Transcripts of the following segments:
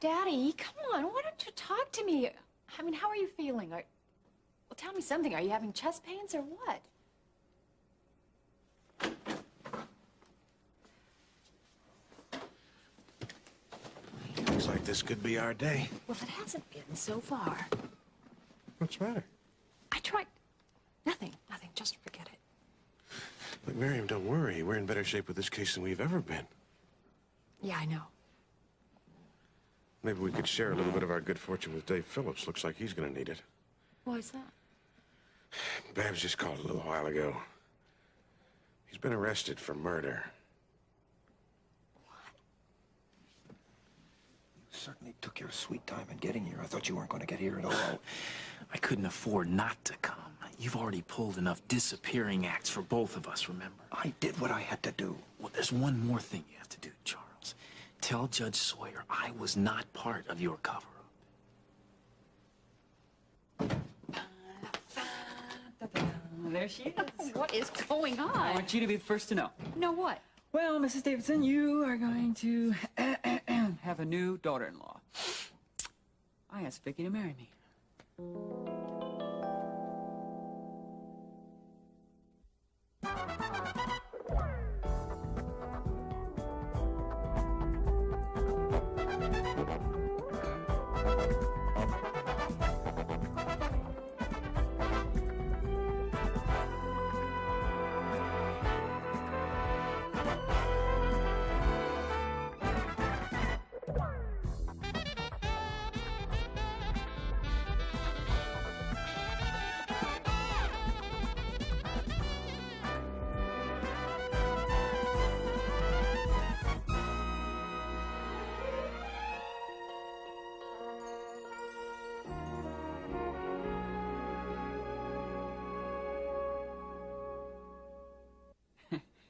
Daddy, come on, why don't you talk to me? I mean, how are you feeling? Well, tell me something. Are you having chest pains or what? Looks like this could be our day. Well, it hasn't been so far. What's the matter? I tried. Nothing. Just forget it. Look, Miriam, don't worry. We're in better shape with this case than we've ever been. Yeah, I know. Maybe we could share a little bit of our good fortune with Dave Phillips. Looks like he's gonna need it. Why's that? Babs just called a little while ago. He's been arrested for murder. Certainly took your sweet time in getting here. I thought you weren't going to get here at all. I couldn't afford not to come. You've already pulled enough disappearing acts for both of us, remember? I did what I had to do. Well, there's one more thing you have to do, Charles. Tell Judge Sawyer I was not part of your cover-up. There she is. What is going on? I want you to be the first to know. Know what? Well, Mrs. Davidson, you are going to have a new daughter-in-law. I asked Vicky to marry me.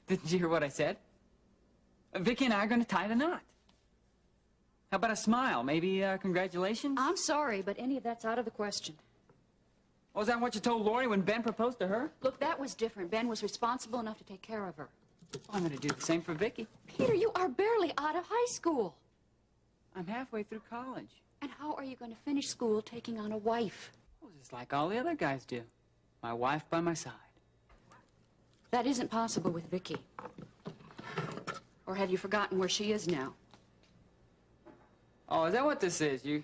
Didn't you hear what I said? Vicky and I are going to tie the knot. How about a smile? Maybe congratulations? I'm sorry, but any of that's out of the question. Oh, is that what you told Lori when Ben proposed to her? Look, that was different. Ben was responsible enough to take care of her. Well, I'm going to do the same for Vicky. Peter, you are barely out of high school. I'm halfway through college. And how are you going to finish school taking on a wife? Well, just like all the other guys do. My wife by my side. That isn't possible with Vicky. Or have you forgotten where she is now? Oh, is that what this is? You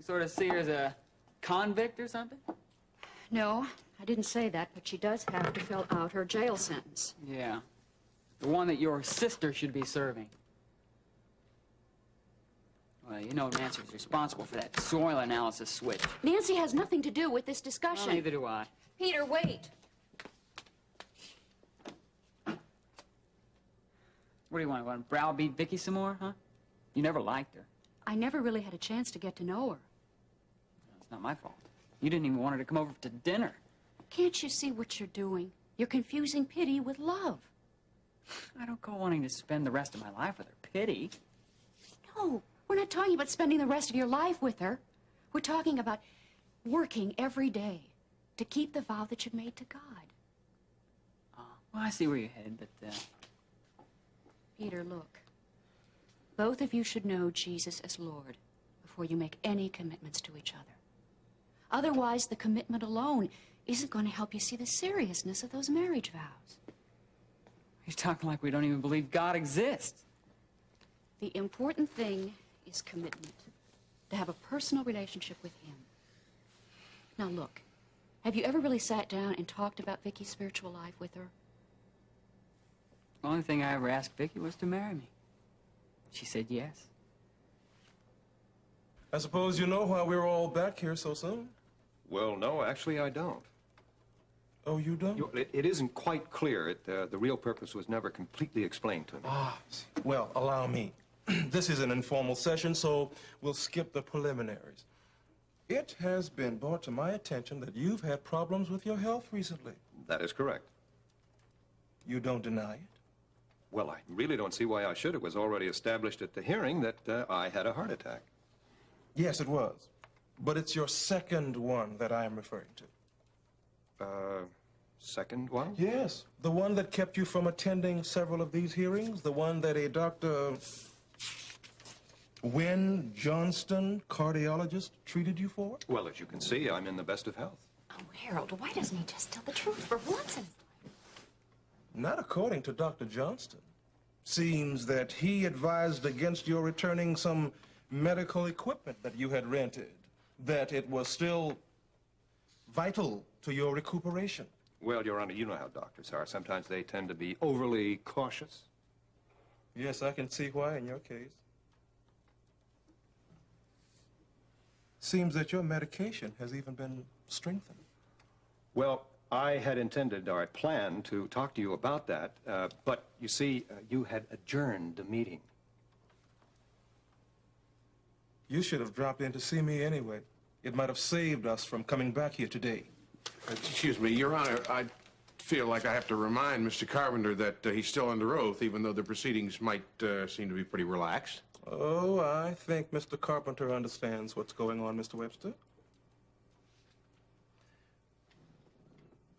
sort of see her as a convict or something? No, I didn't say that, but she does have to fill out her jail sentence. Yeah. The one that your sister should be serving. Well, you know Nancy's responsible for that soil analysis switch. Nancy has nothing to do with this discussion. Well, neither do I. Peter, wait. What do you want? Want to browbeat Vicky some more, huh? You never liked her. I never really had a chance to get to know her. It's not my fault. You didn't even want her to come over to dinner. Can't you see what you're doing? You're confusing pity with love. I don't go wanting to spend the rest of my life with her. Pity? No, we're not talking about spending the rest of your life with her. We're talking about working every day to keep the vow that you've made to God. Well, I see where you're headed, but, Peter, look. Both of you should know Jesus as Lord before you make any commitments to each other. Otherwise, the commitment alone isn't going to help you see the seriousness of those marriage vows. you're talking like we don't even believe God exists. The important thing is commitment. To have a personal relationship with Him. Now, look. Have you ever really sat down and talked about Vicky's spiritual life with her? The only thing I ever asked Vicky was to marry me. She said yes. I suppose you know why we're all back here so soon? Well, no, actually I don't. Oh, you don't? It isn't quite clear. The real purpose was never completely explained to me. Well, allow me. This is an informal session, so we'll skip the preliminaries. It has been brought to my attention that you've had problems with your health recently. That is correct. You don't deny it? Well, I really don't see why I should. It was already established at the hearing that I had a heart attack. Yes, it was. But it's your second one that I am referring to. Second one? Yes, the one that kept you from attending several of these hearings, the one that a doctor Wynn Johnston, cardiologist, treated you for it? Well, as you can see, I'm in the best of health. Oh, Harold, why doesn't he just tell the truth for once in his life? Not according to Dr. Johnston. Seems that he advised against your returning some medical equipment that you had rented, that it was still vital to your recuperation. Well, Your Honor, you know how doctors are. Sometimes they tend to be overly cautious. Yes, I can see why in your case. Seems that your medication has even been strengthened. Well, I had intended, or I planned to talk to you about that, but you see, you had adjourned the meeting. You should have dropped in to see me anyway. It might have saved us from coming back here today. Excuse me, Your Honor, I feel like I have to remind Mr. Carpenter that he's still under oath, even though the proceedings might seem to be pretty relaxed. Oh, I think Mr. Carpenter understands what's going on, Mr. Webster.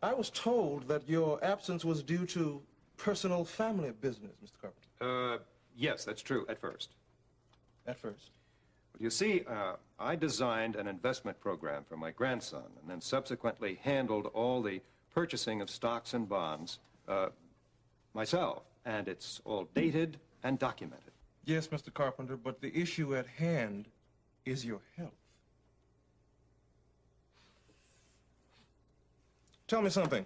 I was told that your absence was due to personal family business, Mr. Carpenter. Yes, that's true, at first. At first. You see, I designed an investment program for my grandson and then subsequently handled all the purchasing of stocks and bonds myself, and it's all dated and documented. Yes, Mr. Carpenter, but the issue at hand is your health. Tell me something.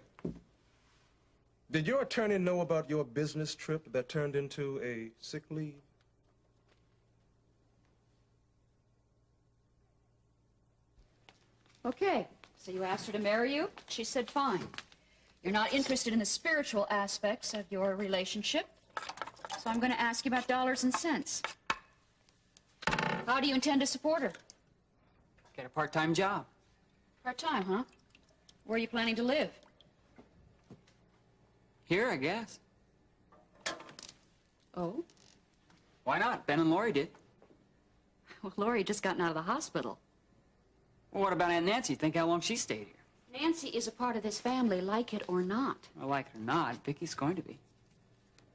Did your attorney know about your business trip that turned into a sick leave? Okay, so you asked her to marry you? She said fine. You're not interested in the spiritual aspects of your relationship, so I'm going to ask you about dollars and cents. How do you intend to support her? Get a part-time job. Part-time, huh? Where are you planning to live? Here, I guess. Oh? Why not? Ben and Lori did. Well, Lori had just gotten out of the hospital. Well, what about Aunt Nancy? Think how long she stayed here? Nancy is a part of this family, like it or not. Well, like it or not, Vicky's going to be.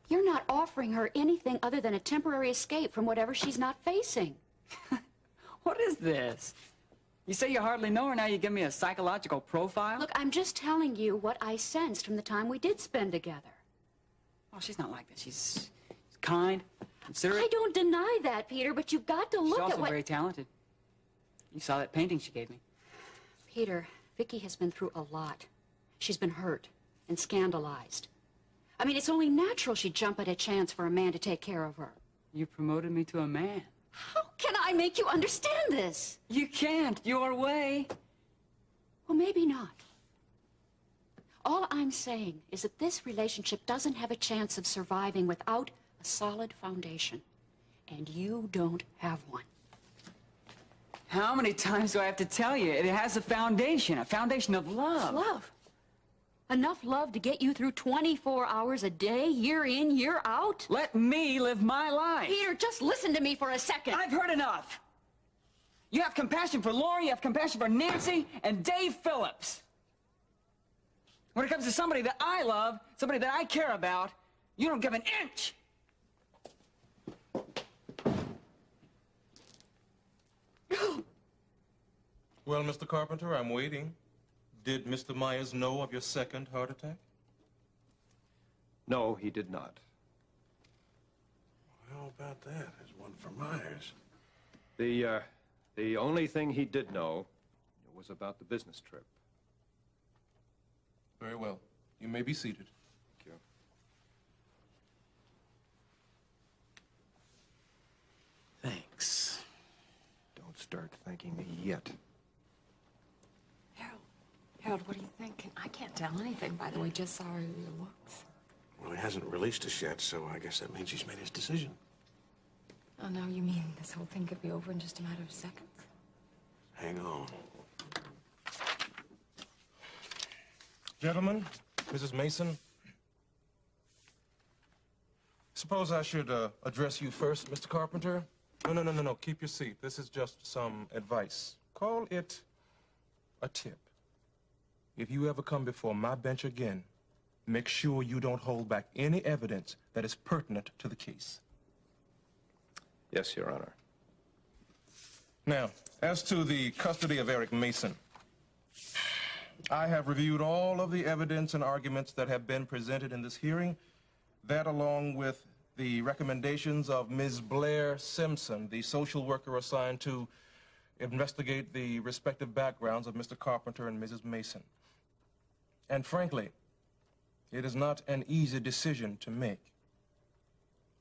You're not offering her anything other than a temporary escape from whatever she's not facing. What is this? You say you hardly know her, now you give me a psychological profile? Look, I'm just telling you what I sensed from the time we did spend together. Oh, she's not like this. She's kind, considerate. I don't deny that, Peter, but you've got to look She's at also what... very talented. You saw that painting she gave me. Peter, Vicky has been through a lot. She's been hurt and scandalized. I mean, it's only natural she'd jump at a chance for a man to take care of her. You promoted me to a man. How can I make you understand this? You can't. Your way. Well, maybe not. All I'm saying is that this relationship doesn't have a chance of surviving without a solid foundation. And you don't have one. How many times do I have to tell you? It has a foundation of love. Love? Enough love to get you through 24 hours a day, year in, year out? Let me live my life. Peter, just listen to me for a second. I've heard enough. You have compassion for Lori, you have compassion for Nancy, and Dave Phillips. When it comes to somebody that I love, somebody that I care about, you don't give an inch. Well, Mr. Carpenter, I'm waiting. Did Mr. Myers know of your second heart attack? No, he did not. How about that? There's one for Myers. The only thing he did know was about the business trip. Very well. You may be seated. Thank you. Thanks. Don't start thanking me yet. Harold, what do you think? I can't tell anything, by the way, just saw her looks. Well, he hasn't released us yet, so I guess that means he's made his decision. Oh, no, you mean this whole thing could be over in just a matter of seconds? Hang on. Gentlemen, Mrs. Mason, suppose I should address you first, Mr. Carpenter? No. Keep your seat. This is just some advice. Call it a tip. If you ever come before my bench again, make sure you don't hold back any evidence that is pertinent to the case. Yes, Your Honor. Now, as to the custody of Eric Mason, I have reviewed all of the evidence and arguments that have been presented in this hearing. That, along with the recommendations of Ms. Blair Simpson, the social worker assigned to investigate the respective backgrounds of Mr. Carpenter and Mrs. Mason. And frankly, it is not an easy decision to make.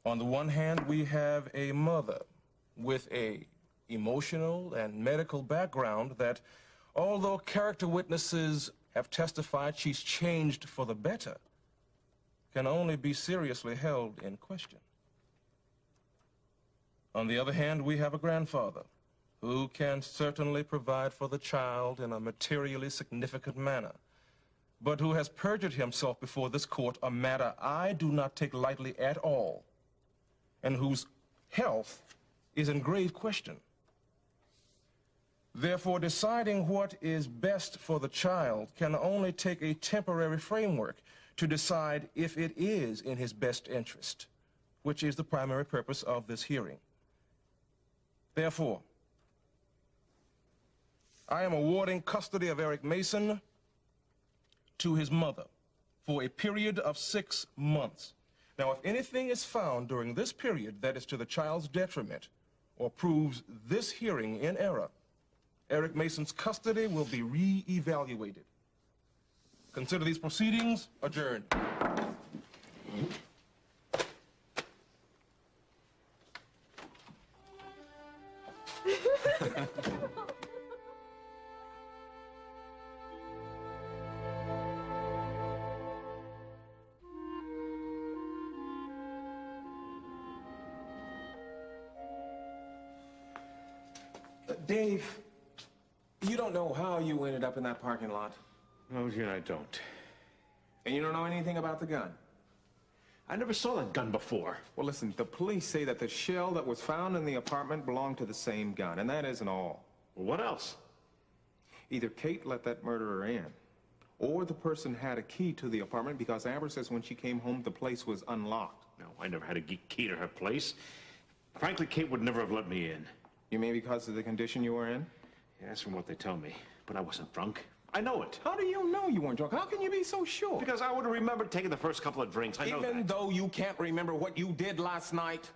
On the one hand, we have a mother with a emotional and medical background that, although character witnesses have testified she's changed for the better, can only be seriously held in question. On the other hand, we have a grandfather who can certainly provide for the child in a materially significant manner, but who has perjured himself before this court, a matter I do not take lightly at all, and whose health is in grave question. Therefore, deciding what is best for the child can only take a temporary framework to decide if it is in his best interest, which is the primary purpose of this hearing. Therefore, I am awarding custody of Eric Mason to his mother for a period of 6 months. Now, if anything is found during this period that is to the child's detriment or proves this hearing in error, Eric Mason's custody will be re-evaluated. Consider these proceedings adjourned. Dave, you don't know how you ended up in that parking lot. No, yeah, I don't. And you don't know anything about the gun. I never saw that gun before. Well, listen, the police say that the shell that was found in the apartment belonged to the same gun, and that isn't all. Well, what else? Either Kate let that murderer in, or the person had a key to the apartment because Amber says when she came home, the place was unlocked. No, I never had a key to her place. Frankly, Kate would never have let me in. You mean because of the condition you were in? Yeah, that's from what they tell me. But I wasn't drunk. I know it. How do you know you weren't drunk? How can you be so sure? Because I would have remembered taking the first couple of drinks. I know that. Even though you can't remember what you did last night?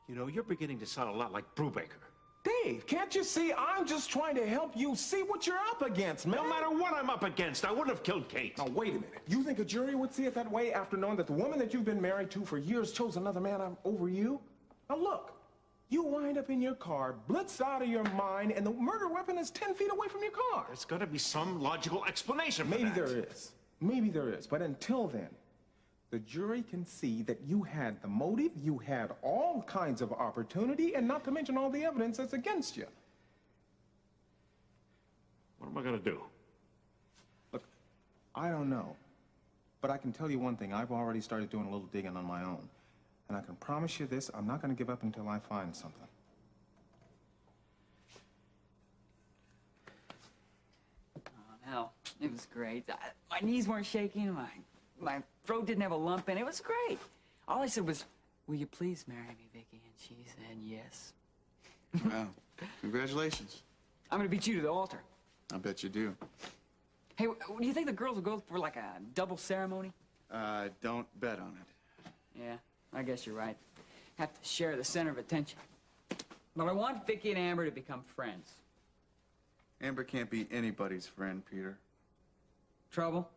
You know, you're beginning to sound a lot like Brubaker. Dave, can't you see? I'm just trying to help you see what you're up against, man. No matter what I'm up against, I wouldn't have killed Kate. Now, wait a minute. You think a jury would see it that way after knowing that the woman that you've been married to for years chose another man over you? Now, look. You wind up in your car, blitzed out of your mind, and the murder weapon is 10 feet away from your car. There's got to be some logical explanation for Maybe that. there is. Maybe there is. But until then, the jury can see that you had the motive, you had all kinds of opportunity, and not to mention all the evidence that's against you. What am I going to do? Look, I don't know. But I can tell you one thing. I've already started doing a little digging on my own. And I can promise you this, I'm not going to give up until I find something. Oh, no, it was great. My knees weren't shaking, my throat didn't have a lump in it. It was great. All I said was, "Will you please marry me, Vicky?" And she said yes. Wow. Congratulations. I'm going to beat you to the altar. I bet you do. Hey, do you think the girls will go for like a double ceremony? Don't bet on it. Yeah, I guess you're right. Have to share the center of attention. But I want Vicky and Amber to become friends. Amber can't be anybody's friend, Peter. Trouble?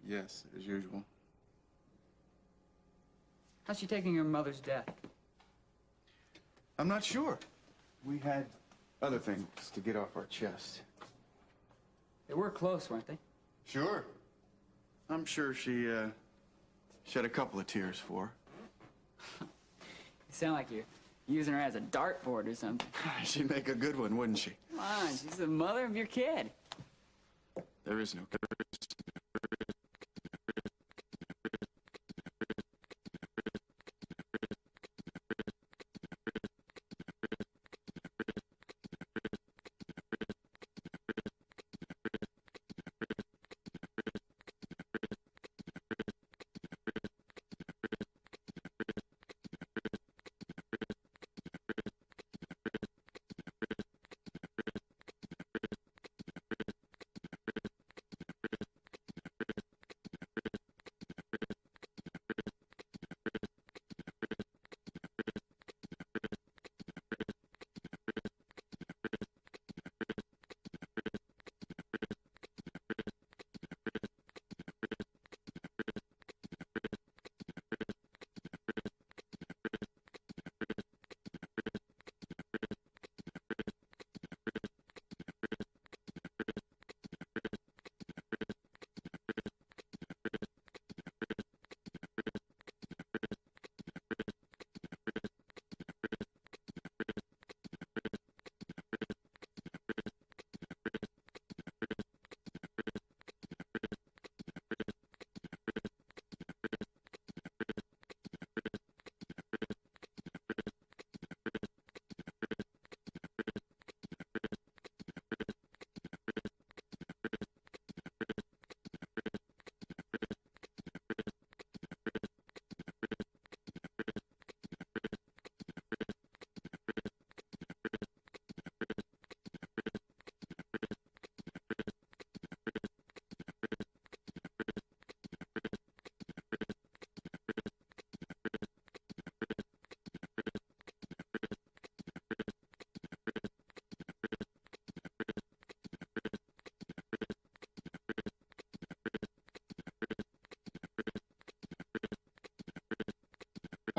Yes, as usual. How's she taking her mother's death? I'm not sure. We had other things to get off our chest. They were close, weren't they? Sure. I'm sure she shed a couple of tears for her. You sound like you're using her as a dartboard or something. She'd make a good one, wouldn't she? Come on, she's the mother of your kid. There is no...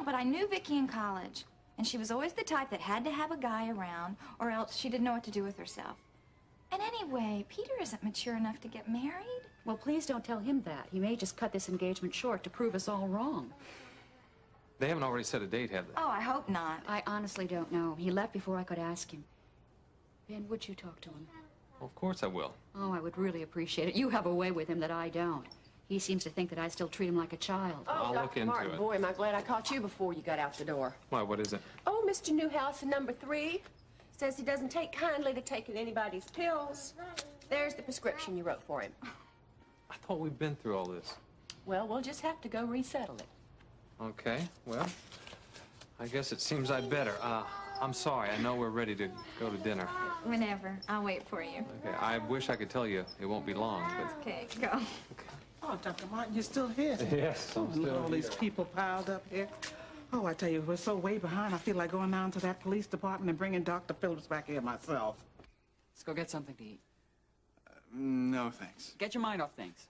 But I knew Vicky in college, and she was always the type that had to have a guy around, or else she didn't know what to do with herself. And anyway, Peter isn't mature enough to get married. Well, please don't tell him that. He may just cut this engagement short to prove us all wrong. They haven't already set a date, have they? Oh, I hope not. I honestly don't know. He left before I could ask him. Ben, would you talk to him? Well, of course I will. Oh, I would really appreciate it. You have a way with him that I don't. He seems to think that I still treat him like a child. I'll look Dr. into Martin, it. boy, am I glad I caught you before you got out the door. Why, what is it? Oh, Mr. Newhouse in number 3 says he doesn't take kindly to taking anybody's pills. There's the prescription you wrote for him. I thought we'd been through all this. Well, we'll just have to go resettle it. Okay, well, I guess it seems I'd better. I'm sorry. I know we're ready to go to dinner. Whenever. I'll wait for you. Okay, I wish I could tell you it won't be long, but... Okay, go. Oh, Dr. Martin, you're still here? Yes, I'm Look at still all these people piled up here. Oh, I tell you, we're so way behind, I feel like going down to that police department and bringing Dr. Phillips back here myself. Let's go get something to eat. No, thanks. Get your mind off things.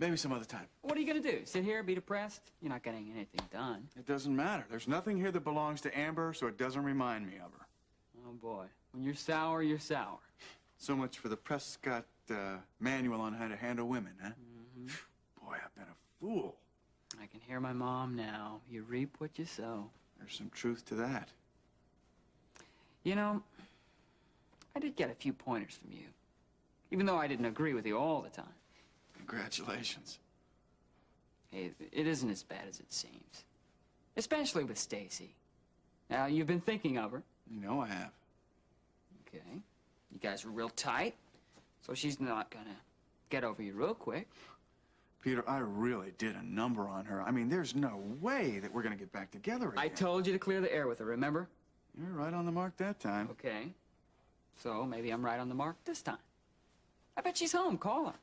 Maybe some other time. What are you going to do? Sit here, be depressed? You're not getting anything done. It doesn't matter. There's nothing here that belongs to Amber, so it doesn't remind me of her. Oh, boy. When you're sour, you're sour. So much for the Prescott manual on how to handle women, huh? Boy, I've been a fool. I can hear my mom now. You reap what you sow. There's some truth to that. You know, I did get a few pointers from you, even though I didn't agree with you all the time. Congratulations. Hey, it isn't as bad as it seems, especially with Stacy. Now, you've been thinking of her. You know I have. Okay. You guys were real tight, so she's not gonna get over you real quick. Peter, I really did a number on her. I mean, there's no way that we're gonna get back together again. I told you to clear the air with her, remember? You're right on the mark that time. Okay. So maybe I'm right on the mark this time. I bet she's home. Call her.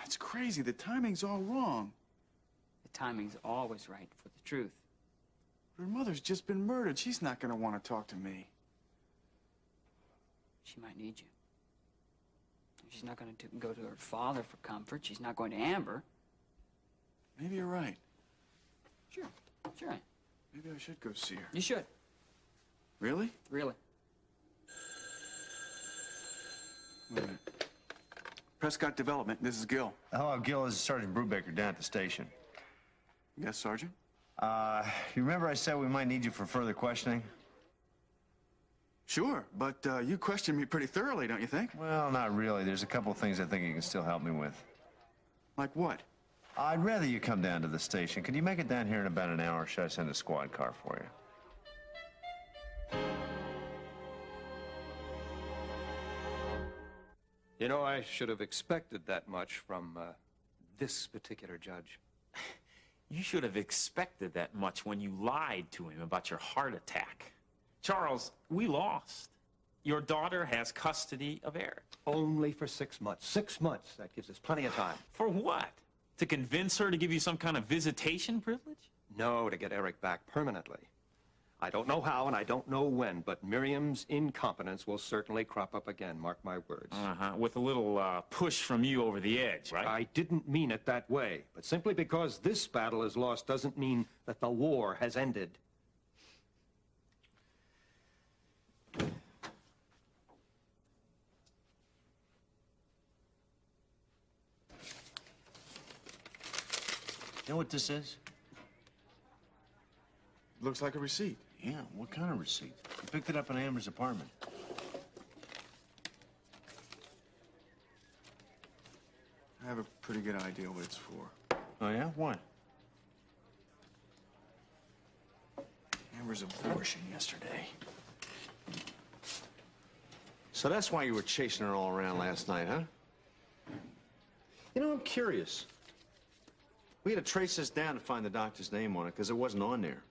It's crazy. The timing's all wrong. The timing's always right for the truth. Her mother's just been murdered. She's not gonna want to talk to me. She might need you. She's not going to go to her father for comfort. She's not going to Amber. Maybe you're right. Sure. Sure. Maybe I should go see her. You should. Really? Really. Wait a minute. Prescott Development, this is Gil. Hello, Gil. This is Sergeant Brubaker down at the station. Yes, Sergeant? You remember I said we might need you for further questioning? Sure, but you questioned me pretty thoroughly, don't you think? Well, not really. There's a couple of things I think you can still help me with. Like what? I'd rather you come down to the station. Could you make it down here in about an hour, or should I send a squad car for you? You know, I should have expected that much from this particular judge. You should have expected that much when you lied to him about your heart attack. Charles, we lost. Your daughter has custody of Eric. Only for 6 months. 6 months. That gives us plenty of time. For what? To convince her to give you some kind of visitation privilege? No, to get Eric back permanently. I don't know how and I don't know when, but Miriam's incompetence will certainly crop up again, mark my words. With a little push from you over the edge, right? I didn't mean it that way, but simply because this battle is lost doesn't mean that the war has ended. You know what this is? Looks like a receipt. Yeah, what kind of receipt? You picked it up in Amber's apartment. I have a pretty good idea what it's for. Oh, yeah? What? Amber's abortion yesterday. So that's why you were chasing her all around last night, huh? You know, I'm curious. We had to trace this down to find the doctor's name on it, because it wasn't on there.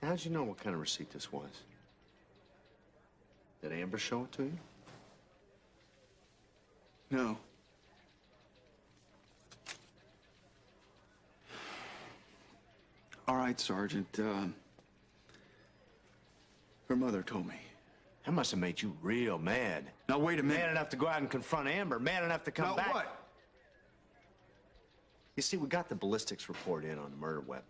How'd you know what kind of receipt this was? Did Amber show it to you? No. All right, Sergeant. Her mother told me. That must have made you real mad. Now, wait a minute. Mad enough to go out and confront Amber. Mad enough to come back. What? You see, we got the ballistics report in on the murder weapon.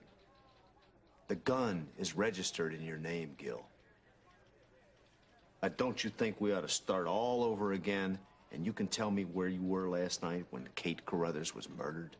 The gun is registered in your name, Gil. Don't you think we ought to start all over again, and you can tell me where you were last night when Kate Carruthers was murdered?